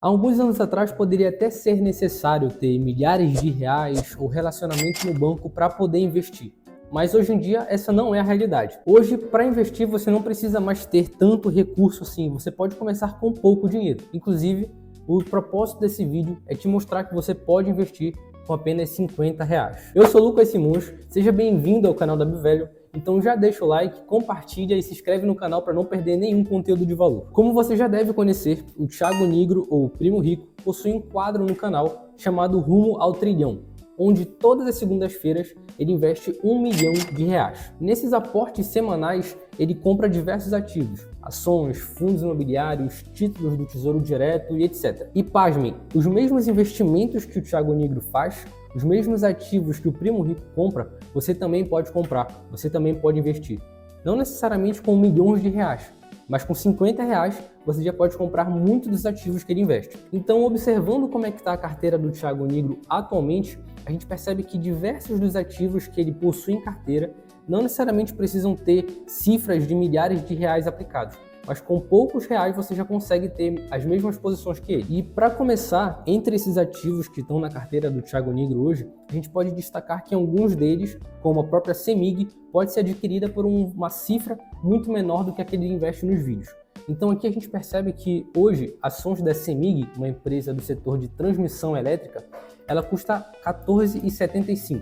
Há alguns anos atrás poderia até ser necessário ter milhares de reais ou relacionamento no banco para poder investir. Mas hoje em dia essa não é a realidade. Hoje, para investir, você não precisa mais ter tanto recurso assim, você pode começar com pouco dinheiro. Inclusive, o propósito desse vídeo é te mostrar que você pode investir com apenas 50 reais. Eu sou Lucas Simões, seja bem-vindo ao canal da Bivelho. Então já deixa o like, compartilha e se inscreve no canal para não perder nenhum conteúdo de valor. Como você já deve conhecer, o Thiago Nigro, ou Primo Rico, possui um quadro no canal chamado Rumo ao Trilhão, onde todas as segundas-feiras ele investe R$1 milhão. Nesses aportes semanais, ele compra diversos ativos, ações, fundos imobiliários, títulos do Tesouro Direto e etc. E pasmem, os mesmos investimentos que o Thiago Nigro faz, os mesmos ativos que o Primo Rico compra, você também pode comprar, você também pode investir. Não necessariamente com milhões de reais, mas com 50 reais você já pode comprar muitos dos ativos que ele investe. Então, observando como é que está a carteira do Thiago Nigro atualmente, a gente percebe que diversos dos ativos que ele possui em carteira não necessariamente precisam ter cifras de milhares de reais aplicados, mas com poucos reais você já consegue ter as mesmas posições que ele. E para começar, entre esses ativos que estão na carteira do Thiago Nigro hoje, a gente pode destacar que alguns deles, como a própria CEMIG, pode ser adquirida por uma cifra muito menor do que a que ele investe nos vídeos. Então aqui a gente percebe que hoje ações da CEMIG, uma empresa do setor de transmissão elétrica, ela custa R$ 14,75,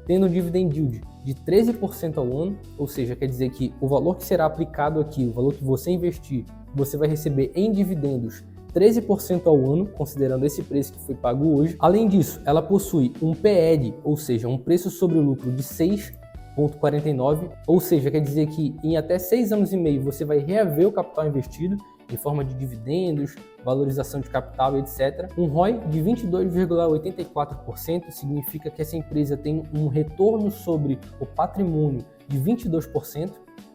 tendo dividend yield de 13% ao ano, ou seja, quer dizer que o valor que será aplicado aqui, o valor que você investir, você vai receber em dividendos 13% ao ano, considerando esse preço que foi pago hoje. Além disso, ela possui um PL, ou seja, um preço sobre o lucro de 6,49, ou seja, quer dizer que em até 6 anos e meio você vai reaver o capital investido em forma de dividendos, valorização de capital, etc. Um ROI de 22,84% significa que essa empresa tem um retorno sobre o patrimônio de 22%,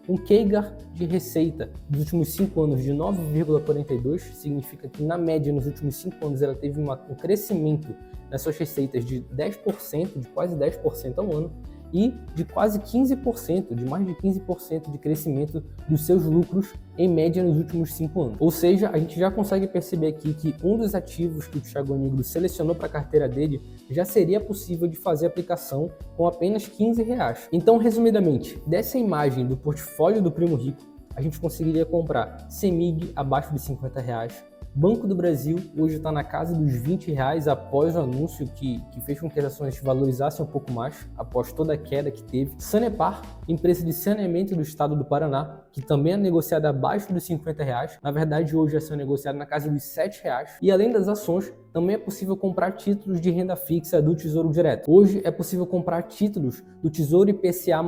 um CAGR de receita dos últimos 5 anos de 9,42%, significa que na média nos últimos 5 anos ela teve um crescimento nas suas receitas de 10%, de quase 10% ao ano, e de quase 15%, de mais de 15% de crescimento dos seus lucros em média nos últimos 5 anos. Ou seja, a gente já consegue perceber aqui que um dos ativos que o Thiago Nigro selecionou para a carteira dele já seria possível de fazer aplicação com apenas R$15. Então, resumidamente, dessa imagem do portfólio do Primo Rico, a gente conseguiria comprar CEMIG abaixo de R$50, Banco do Brasil hoje está na casa dos R$20 após o anúncio que fez com que as ações valorizassem um pouco mais, após toda a queda que teve. Sanepar, empresa de saneamento do estado do Paraná, que também é negociada abaixo dos R$50. Na verdade, hoje já são negociadas na casa dos R$7. E além das ações, também é possível comprar títulos de renda fixa do Tesouro Direto. Hoje é possível comprar títulos do Tesouro IPCA+,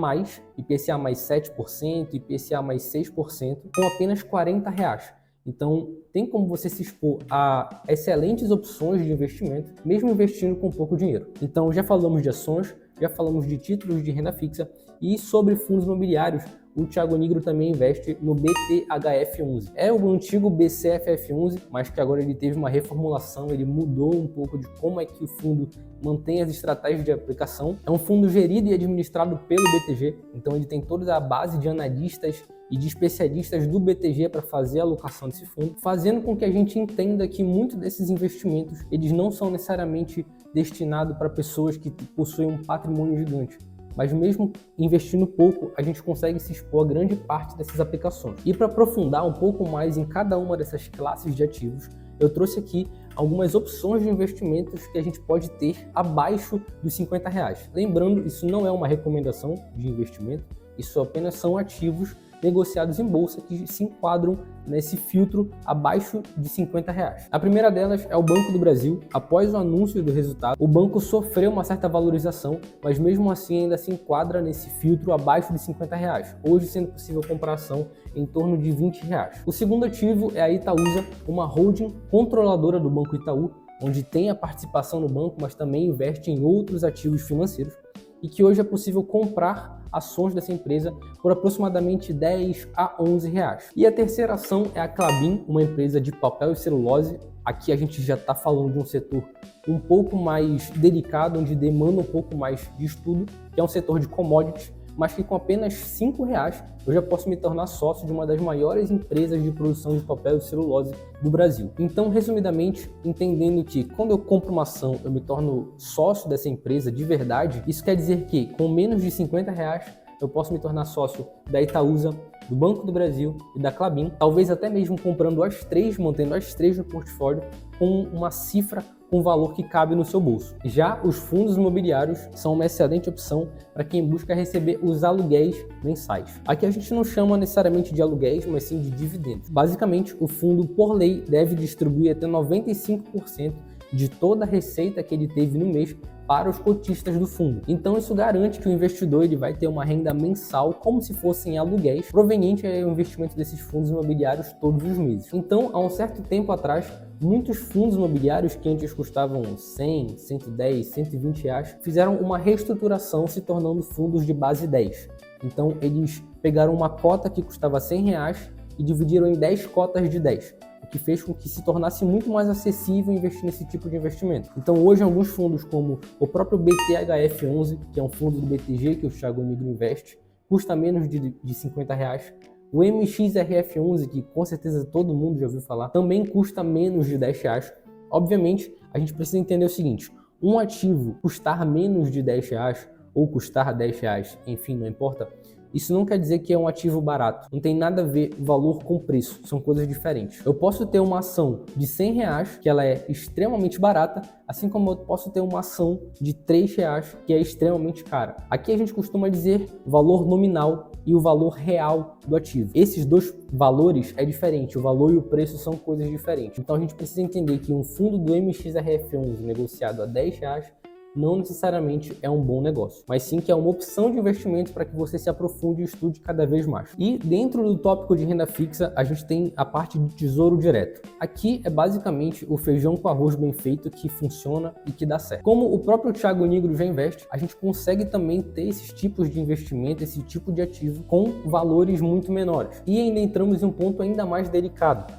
IPCA mais 7%, IPCA mais 6%, com apenas R$40. Então, tem como você se expor a excelentes opções de investimento, mesmo investindo com pouco dinheiro. Então, já falamos de ações, já falamos de títulos de renda fixa e sobre fundos imobiliários, o Thiago Nigro também investe no BTHF11. É o antigo BCFF11, mas que agora ele teve uma reformulação, ele mudou um pouco de como é que o fundo mantém as estratégias de aplicação. É um fundo gerido e administrado pelo BTG, então ele tem toda a base de analistas e de especialistas do BTG para fazer a alocação desse fundo, fazendo com que a gente entenda que muitos desses investimentos eles não são necessariamente destinados para pessoas que possuem um patrimônio gigante. Mas mesmo investindo pouco, a gente consegue se expor a grande parte dessas aplicações. E para aprofundar um pouco mais em cada uma dessas classes de ativos, eu trouxe aqui algumas opções de investimentos que a gente pode ter abaixo dos R$50. Lembrando, isso não é uma recomendação de investimento, isso apenas são ativos negociados em bolsa que se enquadram nesse filtro abaixo de R$50. A primeira delas é o Banco do Brasil. Após o anúncio do resultado, o banco sofreu uma certa valorização, mas mesmo assim ainda se enquadra nesse filtro abaixo de R$50, hoje sendo possível comprar ação em torno de R$20. O segundo ativo é a Itaúsa, uma holding controladora do Banco Itaú, onde tem a participação no banco, mas também investe em outros ativos financeiros, e que hoje é possível comprar ações dessa empresa por aproximadamente R$10 a R$11. E a terceira ação é a Klabin, uma empresa de papel e celulose. Aqui a gente já está falando de um setor um pouco mais delicado, onde demanda um pouco mais de estudo, que é um setor de commodities, mas que com apenas R$5 eu já posso me tornar sócio de uma das maiores empresas de produção de papel e celulose do Brasil. Então, resumidamente, entendendo que quando eu compro uma ação, eu me torno sócio dessa empresa de verdade, isso quer dizer que com menos de R$50 eu posso me tornar sócio da Itaúsa, do Banco do Brasil e da Klabin, talvez até mesmo comprando as três, mantendo as três no portfólio com uma cifra com valor que cabe no seu bolso. Já os fundos imobiliários são uma excelente opção para quem busca receber os aluguéis mensais. Aqui a gente não chama necessariamente de aluguéis, mas sim de dividendos. Basicamente, o fundo, por lei, deve distribuir até 95% de toda a receita que ele teve no mês para os cotistas do fundo. Então isso garante que o investidor ele vai ter uma renda mensal como se fossem aluguéis proveniente ao investimento desses fundos imobiliários todos os meses. Então, há um certo tempo atrás, muitos fundos imobiliários que antes custavam 100, 110, 120 reais, fizeram uma reestruturação se tornando fundos de base 10. Então eles pegaram uma cota que custava 100 reais e dividiram em 10 cotas de 10. O que fez com que se tornasse muito mais acessível investir nesse tipo de investimento. Então hoje alguns fundos como o próprio BTHF11, que é um fundo do BTG que o Thiago Nigro investe, custa menos de 50 reais. O MXRF11, que com certeza todo mundo já ouviu falar, também custa menos de 10 reais. Obviamente, a gente precisa entender o seguinte, um ativo custar menos de 10 reais ou custar 10 reais, enfim, não importa, isso não quer dizer que é um ativo barato. Não tem nada a ver valor com preço. São coisas diferentes. Eu posso ter uma ação de 100 reais, que ela é extremamente barata, assim como eu posso ter uma ação de 3 reais, que é extremamente cara. Aqui a gente costuma dizer valor nominal e o valor real do ativo. Esses dois valores é diferente. O valor e o preço são coisas diferentes. Então a gente precisa entender que um fundo do MXRF11 negociado a 10 reais não necessariamente é um bom negócio, mas sim que é uma opção de investimento para que você se aprofunde e estude cada vez mais. E dentro do tópico de renda fixa, a gente tem a parte de tesouro direto. Aqui é basicamente o feijão com arroz bem feito que funciona e que dá certo. Como o próprio Thiago Nigro já investe, a gente consegue também ter esses tipos de investimento, esse tipo de ativo com valores muito menores. E ainda entramos em um ponto ainda mais delicado.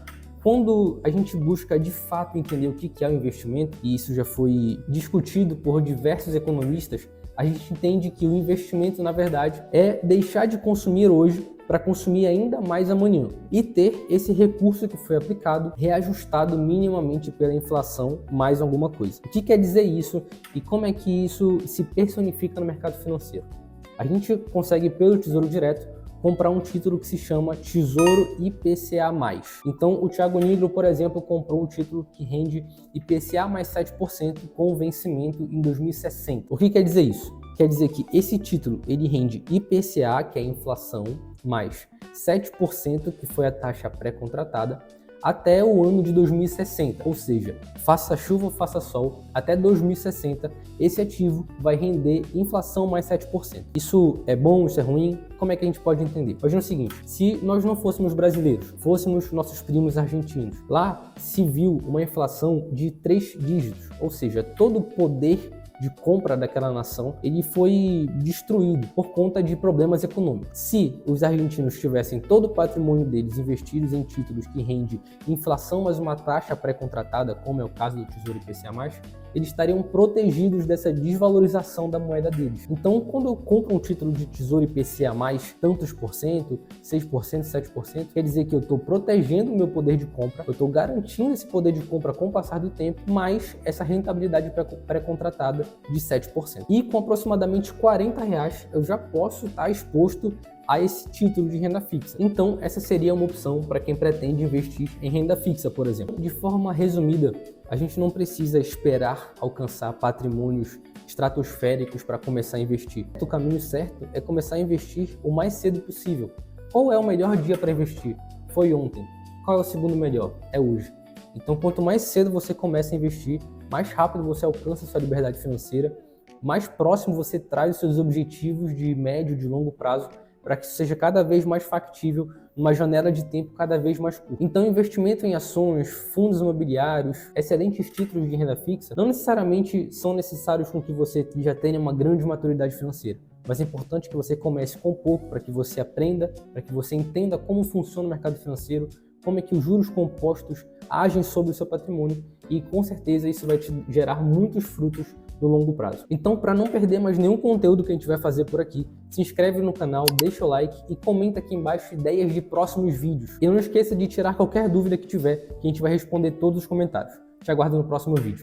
Quando a gente busca de fato entender o que é o investimento, e isso já foi discutido por diversos economistas, a gente entende que o investimento, na verdade, é deixar de consumir hoje para consumir ainda mais amanhã e ter esse recurso que foi aplicado reajustado minimamente pela inflação mais alguma coisa. O que quer dizer isso e como é que isso se personifica no mercado financeiro? A gente consegue, pelo Tesouro Direto, comprar um título que se chama Tesouro IPCA+. Então, o Thiago Nigro, por exemplo, comprou um título que rende IPCA mais 7% com vencimento em 2060. O que quer dizer isso? Quer dizer que esse título ele rende IPCA, que é a inflação, mais 7%, que foi a taxa pré-contratada, até o ano de 2060, ou seja, faça chuva ou faça sol, até 2060 esse ativo vai render inflação mais 7%. Isso é bom, isso é ruim? Como é que a gente pode entender? Imagina o seguinte, se nós não fôssemos brasileiros, fôssemos nossos primos argentinos, lá se viu uma inflação de 3 dígitos, ou seja, todo o poder de compra daquela nação, ele foi destruído por conta de problemas econômicos. Se os argentinos tivessem todo o patrimônio deles investidos em títulos que rende inflação mais uma taxa pré-contratada, como é o caso do Tesouro IPCA+, eles estariam protegidos dessa desvalorização da moeda deles. Então, quando eu compro um título de Tesouro IPCA+, tantos por cento, 6%, 7%, quer dizer que eu estou protegendo o meu poder de compra, eu estou garantindo esse poder de compra com o passar do tempo, mais essa rentabilidade pré-contratada de 7%. E com aproximadamente R$40 eu já posso estar exposto a esse título de renda fixa. Então, essa seria uma opção para quem pretende investir em renda fixa, por exemplo. De forma resumida, a gente não precisa esperar alcançar patrimônios estratosféricos para começar a investir. O caminho certo é começar a investir o mais cedo possível. Qual é o melhor dia para investir? Foi ontem. Qual é o segundo melhor? É hoje. Então, quanto mais cedo você começa a investir, mais rápido você alcança a sua liberdade financeira, mais próximo você traz os seus objetivos de médio e de longo prazo para que isso seja cada vez mais factível numa janela de tempo cada vez mais curta. Então, investimento em ações, fundos imobiliários, excelentes títulos de renda fixa, não necessariamente são necessários com que você já tenha uma grande maturidade financeira. Mas é importante que você comece com pouco para que você aprenda, para que você entenda como funciona o mercado financeiro, como é que os juros compostos agem sobre o seu patrimônio e com certeza isso vai te gerar muitos frutos no longo prazo. Então, para não perder mais nenhum conteúdo que a gente vai fazer por aqui, se inscreve no canal, deixa o like e comenta aqui embaixo ideias de próximos vídeos. E não esqueça de tirar qualquer dúvida que tiver, que a gente vai responder todos os comentários. Te aguardo no próximo vídeo.